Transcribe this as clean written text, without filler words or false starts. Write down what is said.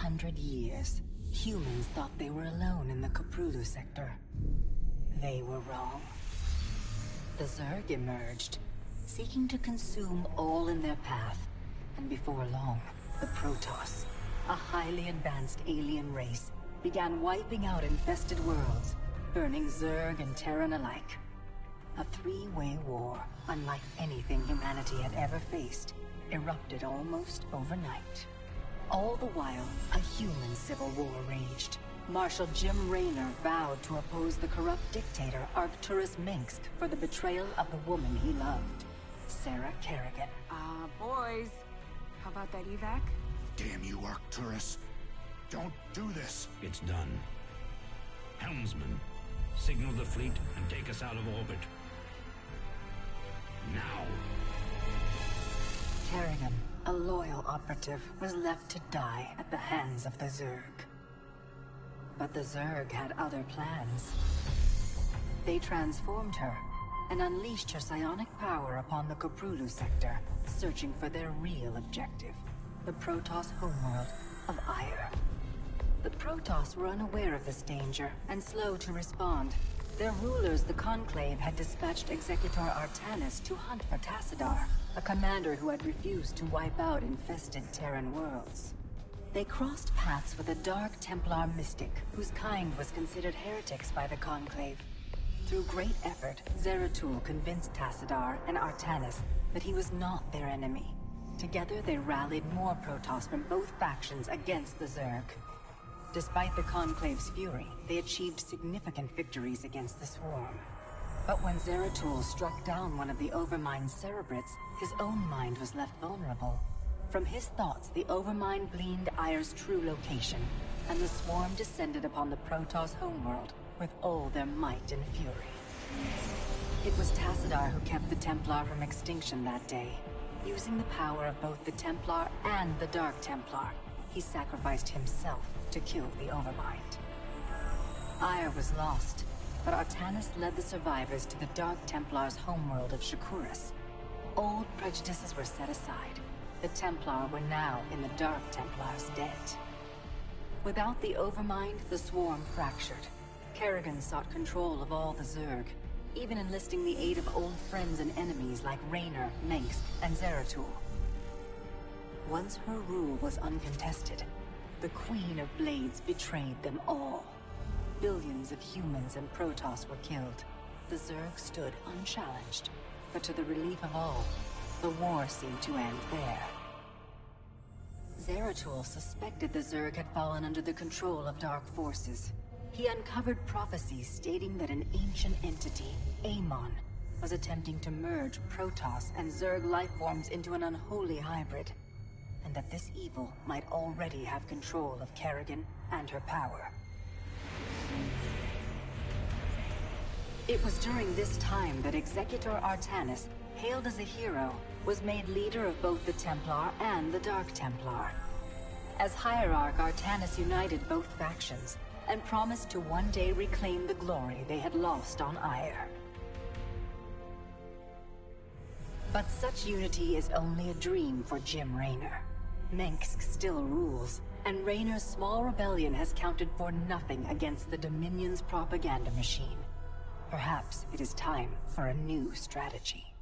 100 years, humans thought they were alone in the Koprulu sector. They were wrong. The Zerg emerged, seeking to consume all in their path, and before long, the Protoss, a highly advanced alien race, began wiping out infested worlds, burning Zerg and Terran alike. A three-way war, unlike anything humanity had ever faced, erupted almost overnight. All the while, a human civil war raged. Marshal Jim Raynor vowed to oppose the corrupt dictator Arcturus Mengsk for the betrayal of the woman he loved, Sarah Kerrigan. Boys, how about that evac? Damn you, Arcturus. Don't do this. It's done. Helmsman, signal the fleet and take us out of orbit. Now. Kerrigan, a loyal operative, was left to die at the hands of the Zerg. But the Zerg had other plans. They transformed her and unleashed her psionic power upon the Koprulu sector, searching for their real objective, the Protoss homeworld of Ire. The Protoss were unaware of this danger and slow to respond. Their rulers, the Conclave, had dispatched Executor Artanis to hunt for Tassadar, a commander who had refused to wipe out infested Terran worlds. They crossed paths with a Dark Templar mystic, whose kind was considered heretics by the Conclave. Through great effort, Zeratul convinced Tassadar and Artanis that he was not their enemy. Together they rallied more Protoss from both factions against the Zerg. Despite the Conclave's fury, they achieved significant victories against the Swarm. But when Zeratul struck down one of the Overmind's Cerebrates, his own mind was left vulnerable. From his thoughts, the Overmind gleaned Ire's true location, and the Swarm descended upon the Protoss homeworld with all their might and fury. It was Tassadar who kept the Templar from extinction that day. Using the power of both the Templar and the Dark Templar, he sacrificed himself to kill the Overmind. Ire was lost, but Artanis led the survivors to the Dark Templar's homeworld of Shakuras. Old prejudices were set aside. The Templar were now in the Dark Templar's debt. Without the Overmind, the Swarm fractured. Kerrigan sought control of all the Zerg, even enlisting the aid of old friends and enemies like Raynor, Mengsk, and Zeratul. Once her rule was uncontested, the Queen of Blades betrayed them all. Billions of humans and Protoss were killed. The Zerg stood unchallenged, but to the relief of all, the war seemed to end there. Zeratul suspected the Zerg had fallen under the control of dark forces. He uncovered prophecies stating that an ancient entity, Amon, was attempting to merge Protoss and Zerg lifeforms into an unholy hybrid, and that this evil might already have control of Kerrigan and her power. It was during this time that Executor Artanis, hailed as a hero, was made leader of both the Templar and the Dark Templar. As Hierarch, Artanis united both factions, and promised to one day reclaim the glory they had lost on Ire. But such unity is only a dream for Jim Raynor. Mengsk still rules, and Raynor's small rebellion has counted for nothing against the Dominion's propaganda machine. Perhaps it is time for a new strategy.